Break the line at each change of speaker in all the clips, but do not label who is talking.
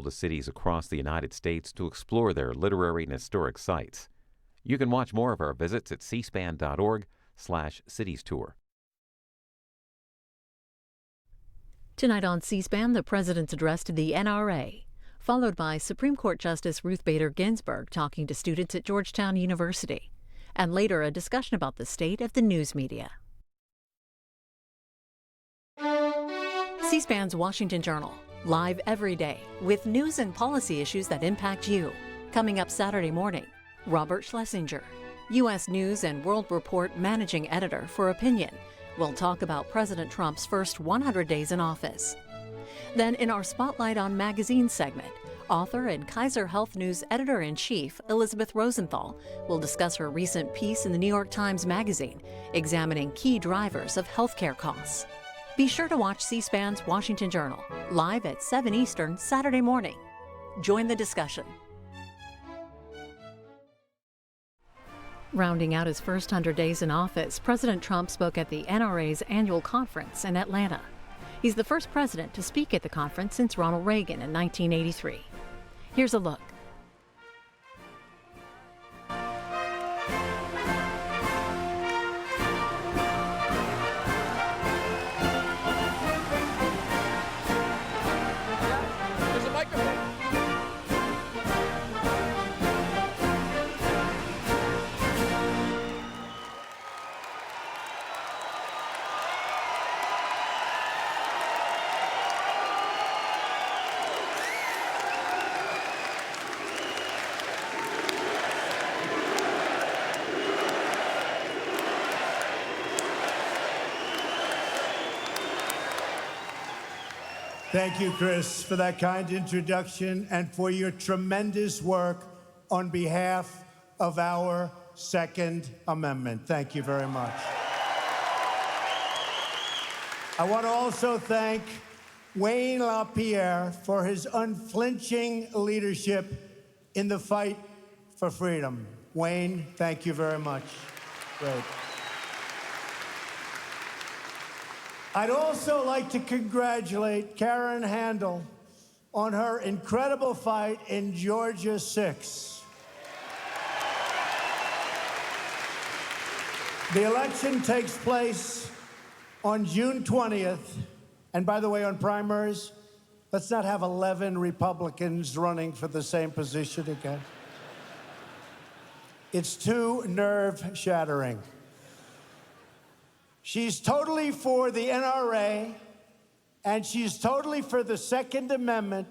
to cities across the United States to explore their literary and historic sites. You can watch more of our visits at cspan.org/cities tour.
Tonight on C-SPAN, the President's address to the NRA, followed by Supreme Court Justice Ruth Bader Ginsburg talking to students at Georgetown University, and later a discussion about the state of the news media. C-SPAN's Washington Journal, live every day with news and policy issues that impact you. Coming up Saturday morning, Robert Schlesinger, U.S. News and World Report Managing Editor for Opinion, will talk about President Trump's first 100 days in office. Then in our Spotlight on Magazine segment, author and Kaiser Health News Editor-in-Chief Elizabeth Rosenthal will discuss her recent piece in the New York Times Magazine examining key drivers of healthcare costs. Be sure to watch C-SPAN's Washington Journal, live at 7 Eastern Saturday morning. Join the discussion. Rounding out his first 100 days in office, President Trump spoke at the NRA's annual conference in Atlanta. He's the first president to speak at the conference since Ronald Reagan in 1983. Here's a look.
There's a microphone.
Thank you, Chris, for that kind introduction and for your tremendous work on behalf of our Second Amendment. Thank you very much. I want to also thank Wayne LaPierre for his unflinching leadership in the fight for freedom. Wayne, thank you very much. Great. I'd also like to congratulate Karen Handel on her incredible fight in Georgia 6. The election takes place on June 20th. And by the way, on primaries, let's not have 11 Republicans running for the same position again. It's too nerve-shattering. She's totally for the NRA, and she's totally for the Second Amendment,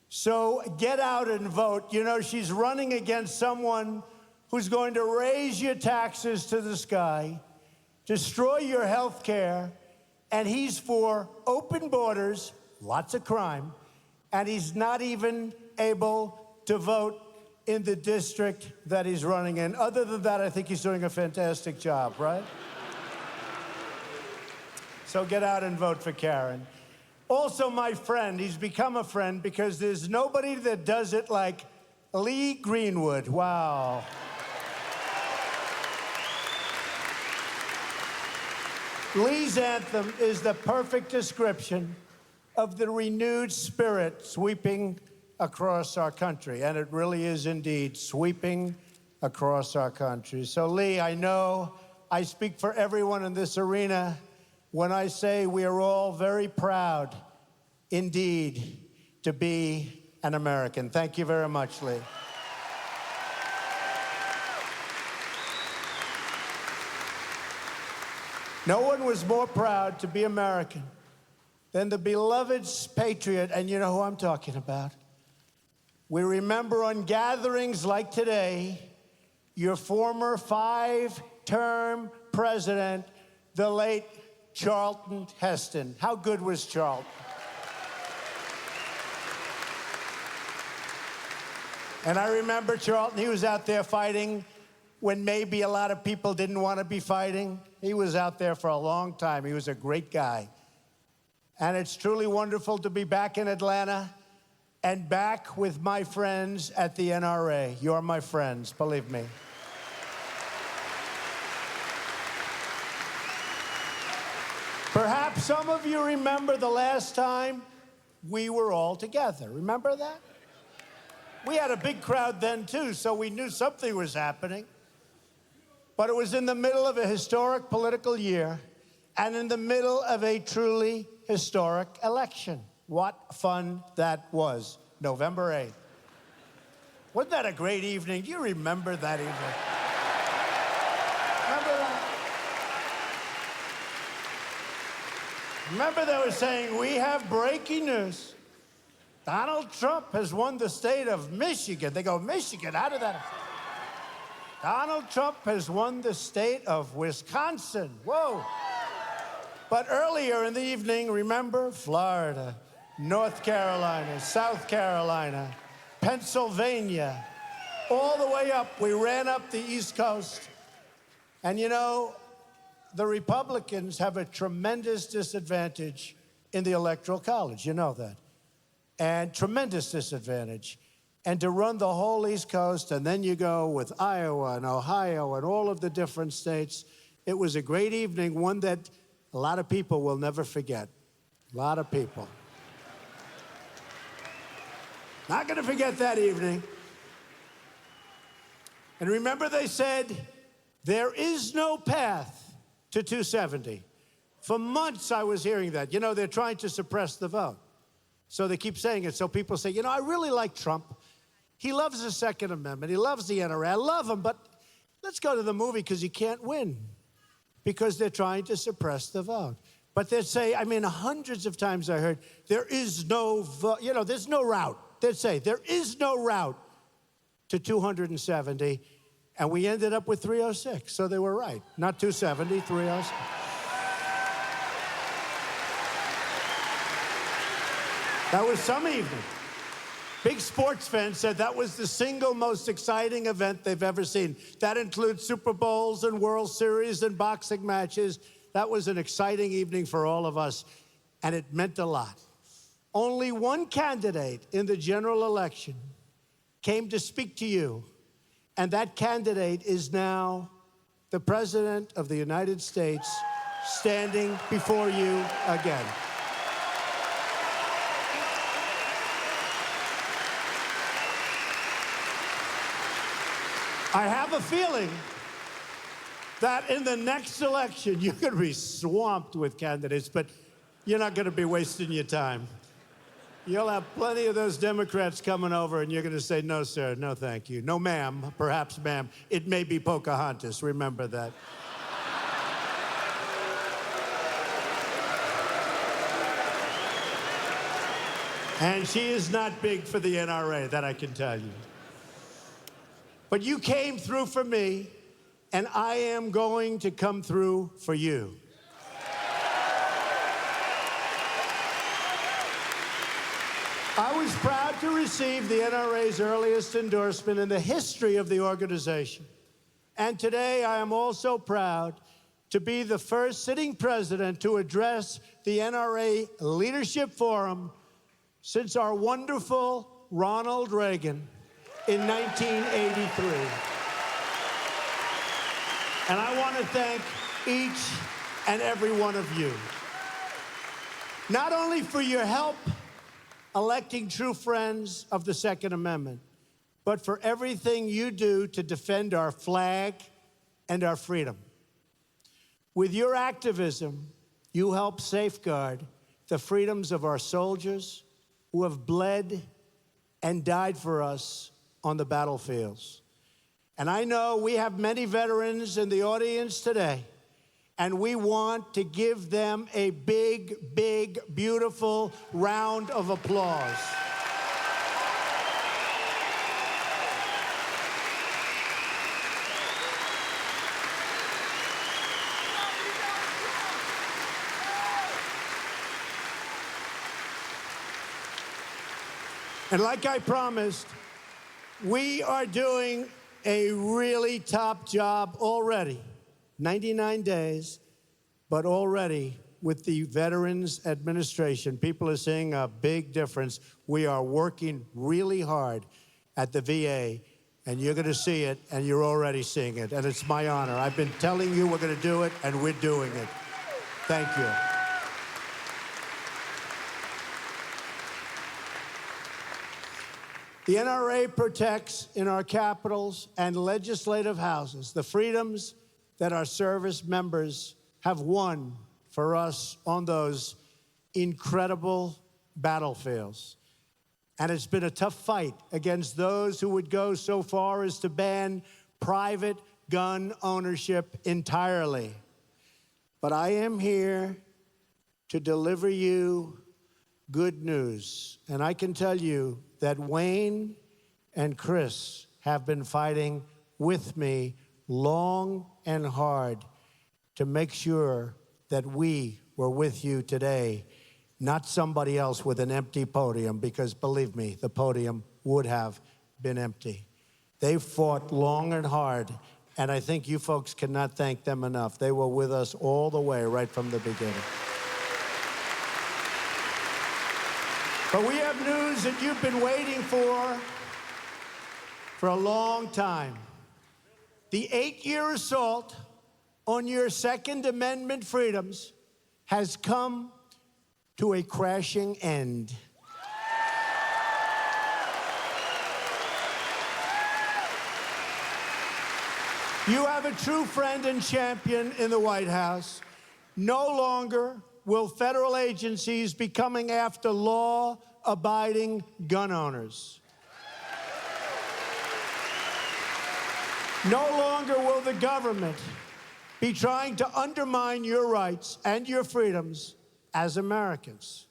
so get out and vote. You know, she's running against someone who's going to raise your taxes to the sky, destroy your health care, and he's for open borders, lots of crime, and he's not even able to vote in the district that he's running in. Other than that, I think he's doing a fantastic job, right? So get out and vote for Karen. Also, my friend, he's become a friend because there's nobody that does it like Lee Greenwood. Wow. Lee's anthem is the perfect description of the renewed spirit sweeping across our country. And it really is indeed sweeping across our country. So, Lee, I know I speak for everyone in this arena when I say we are all very proud, indeed, to be an American. Thank you very much, Lee. No one was more proud to be American than the beloved patriot, and you know who I'm talking about. We remember on gatherings like today, your former 5-term president, the late Charlton Heston. How good was Charlton? And I remember Charlton, he was out there fighting when maybe a lot of people didn't want to be fighting. He was out there for a long time. He was a great guy. And it's truly wonderful to be back in Atlanta and back with my friends at the NRA. You're my friends, believe me. Perhaps some of you remember the last time we were all together. Remember that? We had a big crowd then, too, so we knew something was happening. But it was in the middle of a historic political year and in the middle of a truly historic election. What fun that was, November 8th. Wasn't that a great evening? Do you remember that evening? Remember that? Remember they were saying, we have breaking news. Donald Trump has won the state of Michigan. They go, Michigan, how did that? Donald Trump has won the state of Wisconsin. Whoa. But earlier in the evening, remember, Florida, North Carolina, South Carolina, Pennsylvania, all the way up. We ran up the East Coast. And you know, the Republicans have a tremendous disadvantage in the Electoral College. You know that. And tremendous disadvantage. And to run the whole East Coast, and then you go with Iowa and Ohio and all of the different states. It was a great evening, one that a lot of people will never forget. A lot of people. Not going to forget that evening. And remember they said, there is no path to 270. For months I was hearing that. You know, they're trying to suppress the vote. So they keep saying it. So people say, you know, I really like Trump. He loves the Second Amendment. He loves the NRA. I love him, but let's go to the movie because he can't win. Because they're trying to suppress the vote. But they'd say, I mean, hundreds of times I heard, there is no vote, you know, there's no route. They'd say, there is no route to 270. And we ended up with 306. So they were right. Not 270, 306. That was some evening. Big sports fans said that was the single most exciting event they've ever seen. That includes Super Bowls and World Series and boxing matches. That was an exciting evening for all of us, and it meant a lot. Only one candidate in the general election came to speak to you, and that candidate is now the President of the United States standing before you again. I have a feeling that in the next election, you're going to be swamped with candidates, but you're not going to be wasting your time. You'll have plenty of those Democrats coming over, and you're going to say, no, sir, no, thank you. No, ma'am, perhaps, ma'am. It may be Pocahontas. Remember that. And she is not big for the NRA, that I can tell you. But you came through for me, and I am going to come through for you. I was proud to receive the NRA's earliest endorsement in the history of the organization. And today I am also proud to be the first sitting president to address the NRA Leadership Forum since our wonderful Ronald Reagan in 1983. And I want to thank each and every one of you, not only for your help electing true friends of the Second Amendment, but for everything you do to defend our flag and our freedom. With your activism, you help safeguard the freedoms of our soldiers who have bled and died for us on the battlefields. And I know we have many veterans in the audience today, and we want to give them a big, big, beautiful round of applause. And like I promised, we are doing a really top job already. 99 days, but already with the Veterans Administration, people are seeing a big difference. We are working really hard at the VA, and you're going to see it, and you're already seeing it, and it's my honor. I've been telling you we're going to do it, and we're doing it. Thank you. The NRA protects in our capitals and legislative houses the freedoms that our service members have won for us on those incredible battlefields. And it's been a tough fight against those who would go so far as to ban private gun ownership entirely. But I am here to deliver you good news. And I can tell you that Wayne and Chris have been fighting with me long and hard to make sure that we were with you today, not somebody else with an empty podium, because believe me, the podium would have been empty. They fought long and hard, and I think you folks cannot thank them enough. They were with us all the way, right from the beginning. But we have news that you've been waiting for a long time. The 8-year assault on your Second Amendment freedoms has come to a crashing end. You have a true friend and champion in the White House. No longer will federal agencies be coming after law-abiding gun owners. No longer will the government be trying to undermine your rights and your freedoms as Americans.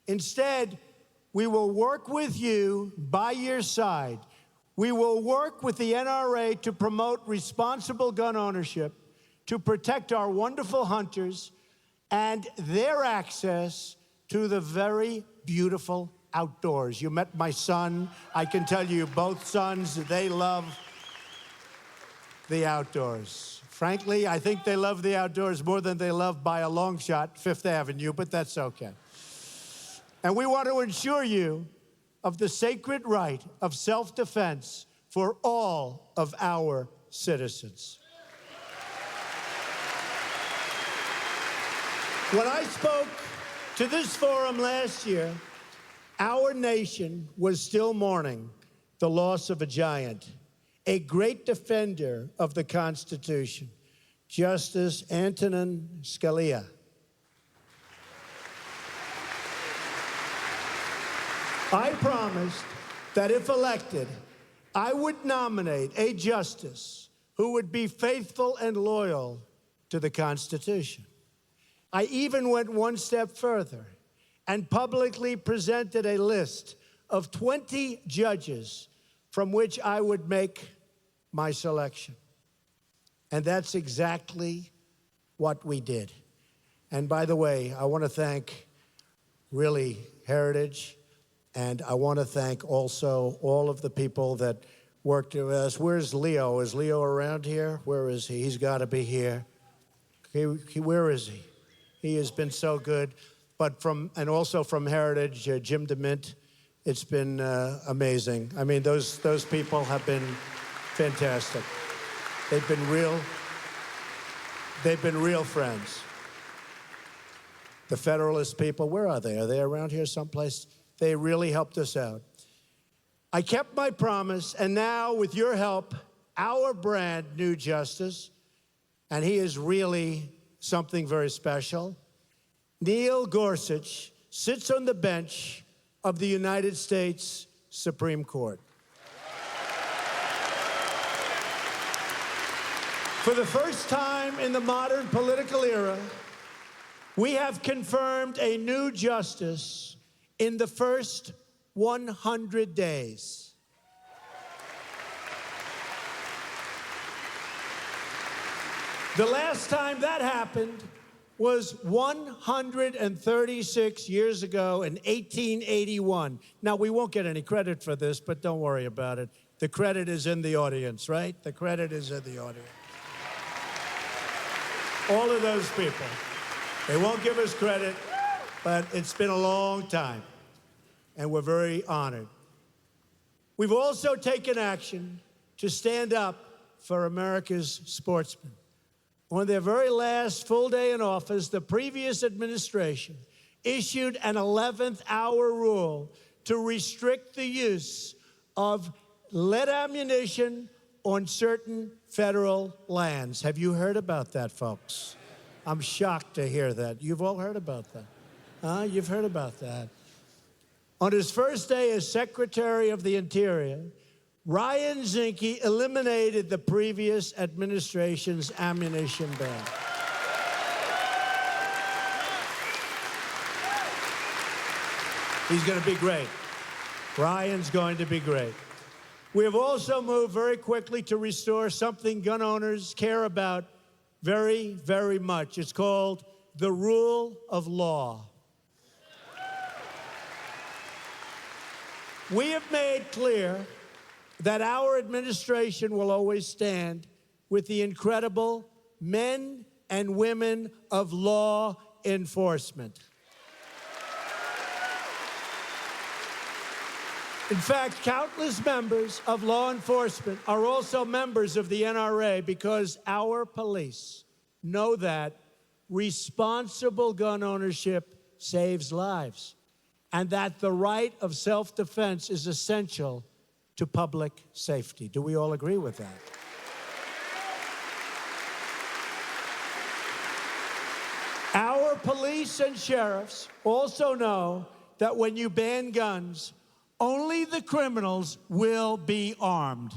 Instead, we will work with you by your side. We will work with the NRA to promote responsible gun ownership, to protect our wonderful hunters and their access to the very beautiful outdoors. You met my son. I can tell you, both sons, they love the outdoors. Frankly, I think they love the outdoors more than they love by a long shot Fifth Avenue, but that's okay. And we want to assure you of the sacred right of self-defense for all of our citizens. When I spoke to this forum last year, our nation was still mourning the loss of a giant, a great defender of the Constitution, Justice Antonin Scalia. I promised that if elected, I would nominate a justice who would be faithful and loyal to the Constitution. I even went one step further and publicly presented a list of 20 judges from which I would make my selection. And that's exactly what we did. And by the way, I want to thank really Heritage, and I want to thank also all of the people that worked with us. Where's Leo? Is Leo around here? Where is he? He's got to be here. Where is he? He has been so good. But and also from Heritage, Jim DeMint, it's been amazing. I mean, those people have been fantastic. They've been real friends. The Federalist people, where are they? Are they around here someplace? They really helped us out. I kept my promise, and now, with your help, our brand new justice, and he is really something very special, Neil Gorsuch, sits on the bench of the United States Supreme Court. For the first time in the modern political era, we have confirmed a new justice in the first 100 days. The last time that happened was 136 years ago in 1881. Now, we won't get any credit for this, but don't worry about it. The credit is in the audience, right? The credit is in the audience. All of those people. They won't give us credit, but it's been a long time, and we're very honored. We've also taken action to stand up for America's sportsmen. On their very last full day in office, the previous administration issued an 11th hour rule to restrict the use of lead ammunition on certain federal lands. Have you heard about that, folks? I'm shocked to hear that. You've all heard about that. You've heard about that. On his first day as Secretary of the Interior, Ryan Zinke eliminated the previous administration's ammunition ban. He's going to be great. Ryan's going to be great. We have also moved very quickly to restore something gun owners care about very, very much. It's called the rule of law. We have made clear that our administration will always stand with the incredible men and women of law enforcement. In fact, countless members of law enforcement are also members of the NRA because our police know that responsible gun ownership saves lives and that the right of self-defense is essential to public safety. Do we all agree with that? Our police and sheriffs also know that when you ban guns, only the criminals will be armed.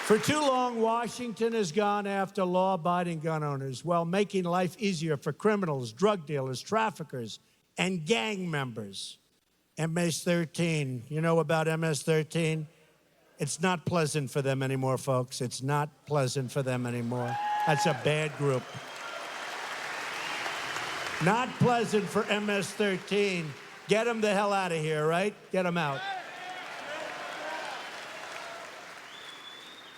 For too long, Washington has gone after law-abiding gun owners while making life easier for criminals, drug dealers, traffickers, and gang members. MS-13, you know about MS-13? It's not pleasant for them anymore, folks. It's not pleasant for them anymore. That's a bad group. Not pleasant for MS-13. Get them the hell out of here, right? Get them out.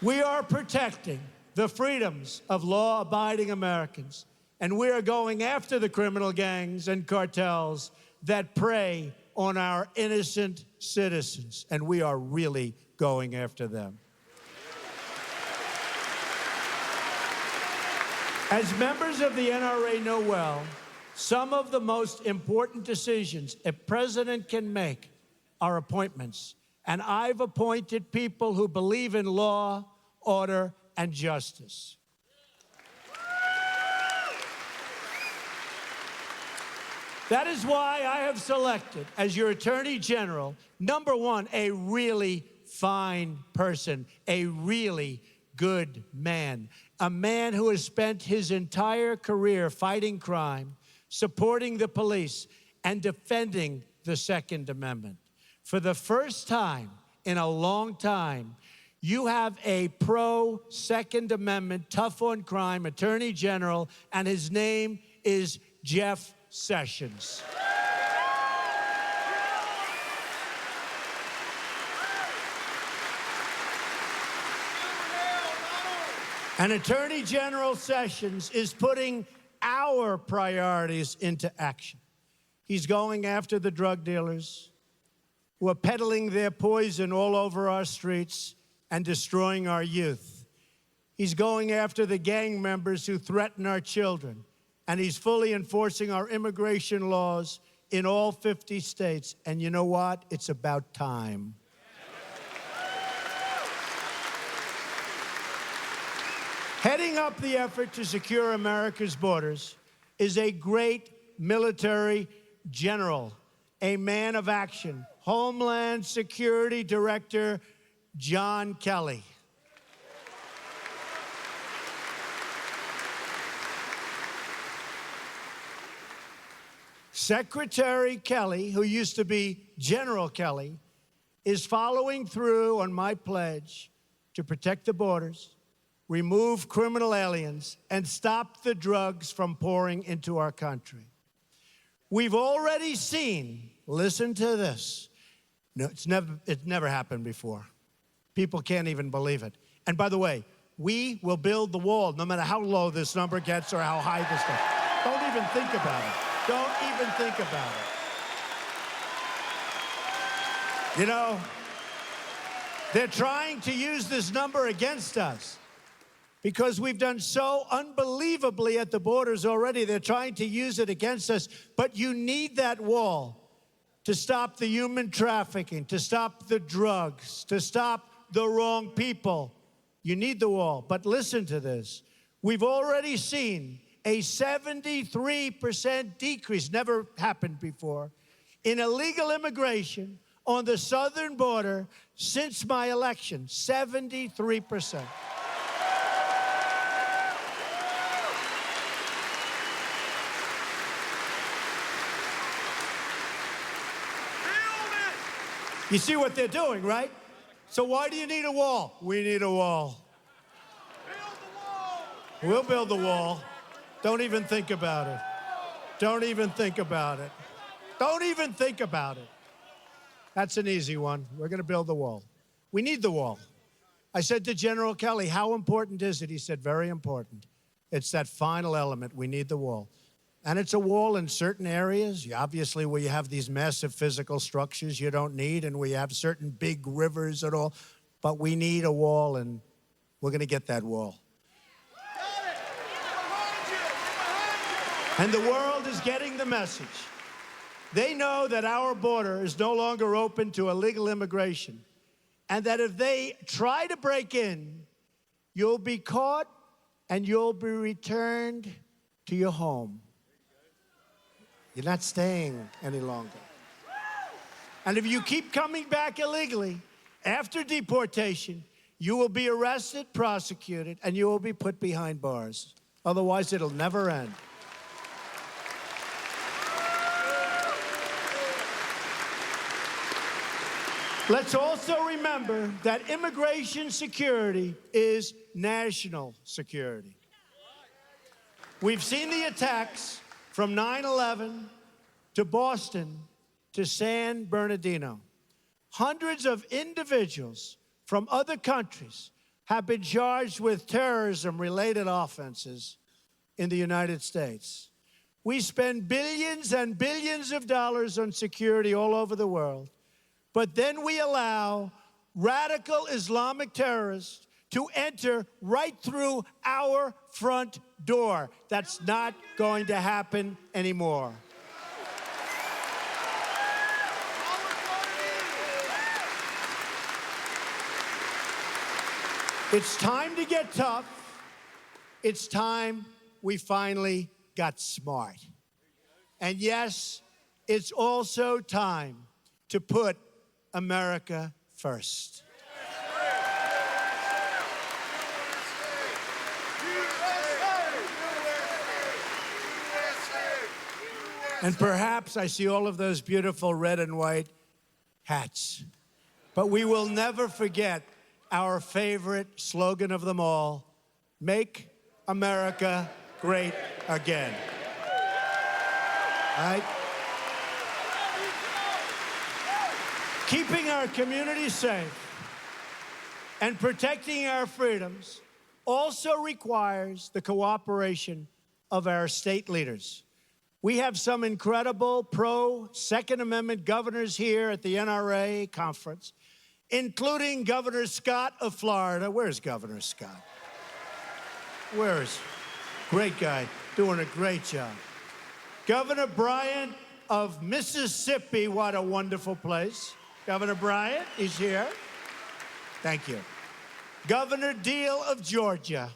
We are protecting the freedoms of law-abiding Americans, and we are going after the criminal gangs and cartels that prey on our innocent citizens, and we are really going after them. As members of the NRA know well, some of the most important decisions a president can make are appointments, and I've appointed people who believe in law, order, and justice. That is why I have selected as your Attorney General, number one, a really fine person, a really good man, a man who has spent his entire career fighting crime, supporting the police, and defending the Second Amendment. For the first time in a long time, you have a pro-Second Amendment, tough-on-crime Attorney General, and his name is Jeff Sessions. And Attorney General Sessions is putting our priorities into action. He's going after the drug dealers who are peddling their poison all over our streets and destroying our youth. He's going after the gang members who threaten our children. And he's fully enforcing our immigration laws in all 50 states. And you know what? It's about time. Heading up the effort to secure America's borders is a great military general, a man of action, Homeland Security Director John Kelly. Secretary Kelly, who used to be General Kelly, is following through on my pledge to protect the borders, remove criminal aliens, and stop the drugs from pouring into our country. We've already seen, listen to this, no, it's never happened before. People can't even believe it. And by the way, we will build the wall no matter how low this number gets or how high this gets. Don't even think about it. Don't even think about it. You know, they're trying to use this number against us. because we've done so unbelievably at the borders already. They're trying to use it against us, but you need that wall to stop the human trafficking, to stop the drugs, to stop the wrong people. You need the wall. But listen to this. We've already seen a 73% decrease, never happened before, in illegal immigration on the southern border since my election. 73%. You see what they're doing, right? So why do you need a wall? We need a wall. Build the wall. We'll build the wall. Don't even think about it. Don't even think about it. Don't even think about it. That's an easy one. We're going to build the wall. We need the wall. I said to General Kelly, how important is it? He said, very important. It's that final element. We need the wall. And it's a wall in certain areas, obviously, where you have these massive physical structures you don't need, and we have certain big rivers and all. But we need a wall, and we're going to get that wall. And the world is getting the message. They know that our border is no longer open to illegal immigration, and that if they try to break in, you'll be caught and you'll be returned to your home. You're not staying any longer. And if you keep coming back illegally, after deportation, you will be arrested, prosecuted, and you will be put behind bars. Otherwise, it'll never end. Let's also remember that immigration security is national security. We've seen the attacks from 9/11 to Boston to San Bernardino. Hundreds of individuals from other countries have been charged with terrorism-related offenses in the United States. We spend billions and billions of dollars on security all over the world, but then we allow radical Islamic terrorists to enter right through our front door. That's not going to happen anymore. It's time to get tough. It's time we finally got smart. And yes, it's also time to put America first. And perhaps I see all of those beautiful red and white hats. But we will never forget our favorite slogan of them all, Make America Great Again. All right? Keeping our communities safe and protecting our freedoms also requires the cooperation of our state leaders. We have some incredible pro-Second Amendment governors here at the NRA conference, including Governor Scott of Florida. Where's Governor Scott? Where is he? Great guy, doing a great job. Governor Bryant of Mississippi, what a wonderful place. Governor Bryant is here. Thank you. Governor Deal of Georgia.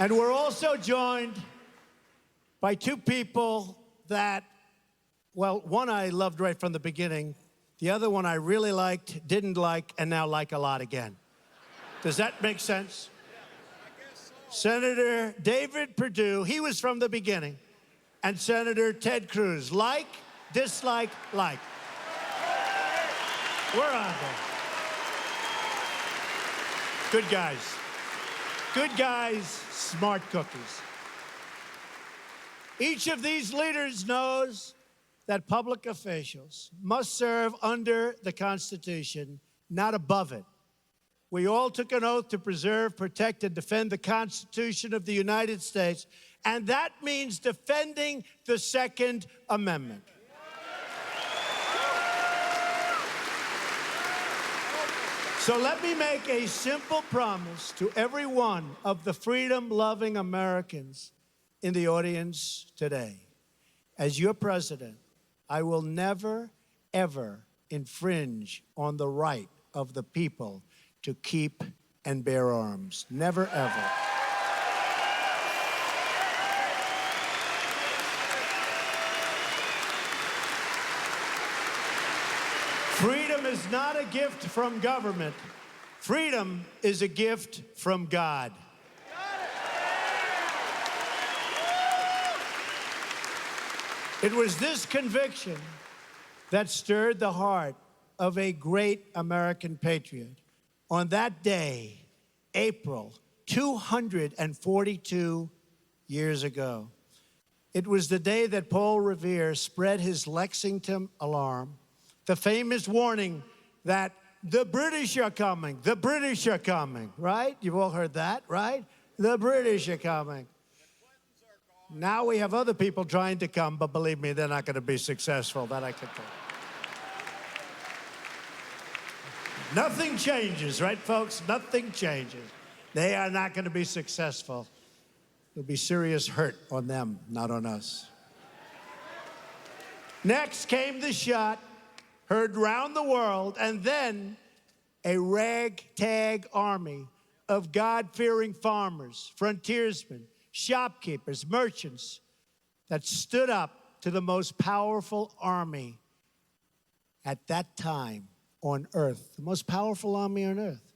And we're also joined by two people that, well, one I loved right from the beginning. The other one I really liked, didn't like, and now like a lot again. Does that make sense? Senator David Perdue, he was from the beginning. And Senator Ted Cruz, like, dislike, like. Where are they? Good guys. Good guys, smart cookies. Each of these leaders knows that public officials must serve under the Constitution, not above it. We all took an oath to preserve, protect, and defend the Constitution of the United States, and that means defending the Second Amendment. So let me make a simple promise to every one of the freedom-loving Americans in the audience today. As your president, I will never, ever infringe on the right of the people to keep and bear arms. Never, ever. Freedom is not a gift from government. Freedom is a gift from God. It was this conviction that stirred the heart of a great American patriot. On that day, April 242 years ago, it was the day that Paul Revere spread his Lexington alarm, the famous warning that the British are coming, the British are coming, right? You've all heard that, right? The British are coming. Now we have other people trying to come, but believe me, they're not going to be successful, that I can tell you. Nothing changes, right, folks? Nothing changes. They are not going to be successful. There'll be serious hurt on them, not on us. Next came the shot, heard round the world, and then a ragtag army of God-fearing farmers, frontiersmen, shopkeepers, merchants that stood up to the most powerful army at that time on earth, the most powerful army on earth.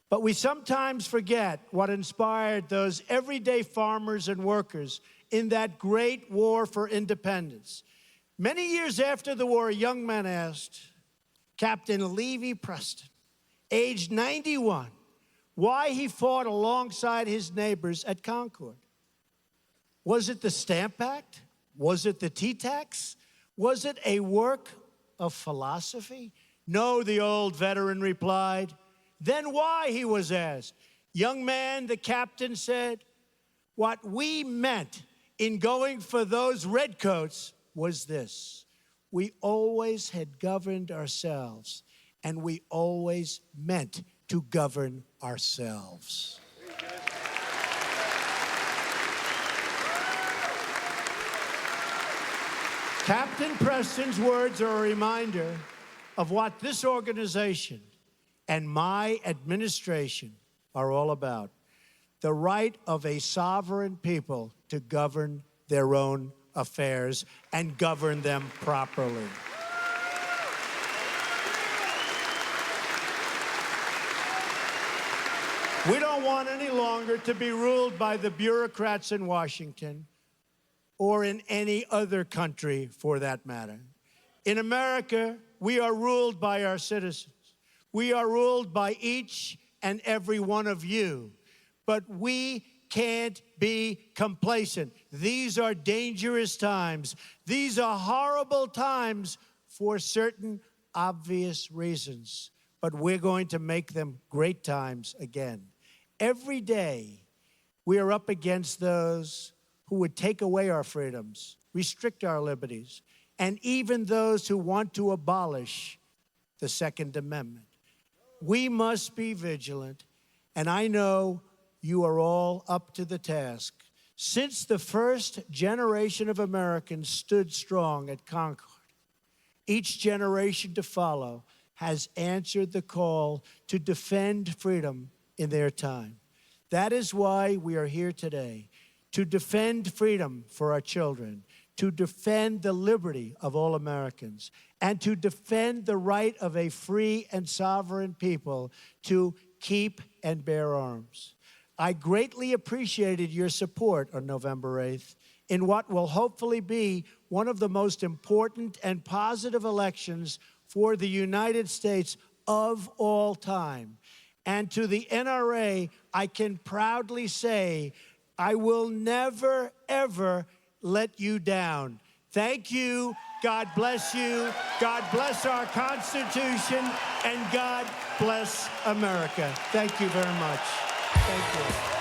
But we sometimes forget what inspired those everyday farmers and workers in that great war for independence. Many years after the war, a young man asked Captain Levi Preston, aged 91, why he fought alongside his neighbors at Concord. Was it the Stamp Act? Was it the tea tax? Was it a work of philosophy? No, the old veteran replied. Then why, he was asked. Young man, the captain said, what we meant in going for those redcoats was this. We always had governed ourselves, and we always meant to govern ourselves. Captain Preston's words are a reminder of what this organization and my administration are all about. The right of a sovereign people to govern their own affairs and govern them properly. We don't want any longer to be ruled by the bureaucrats in Washington or in any other country for that matter. In America, we are ruled by our citizens. We are ruled by each and every one of you, but we can't be complacent. These are dangerous times. These are horrible times for certain obvious reasons, but we're going to make them great times again. Every day, we are up against those who would take away our freedoms, restrict our liberties, and even those who want to abolish the Second Amendment. We must be vigilant, and I know you are all up to the task. Since the first generation of Americans stood strong at Concord, each generation to follow has answered the call to defend freedom in their time. That is why we are here today, to defend freedom for our children, to defend the liberty of all Americans, and to defend the right of a free and sovereign people to keep and bear arms. I greatly appreciated your support on November 8th in what will hopefully be one of the most important and positive elections for the United States of all time. And to the NRA, I can proudly say, I will never, ever let you down. Thank you. God bless you. God bless our Constitution. And God bless America. Thank you very much. Thank you.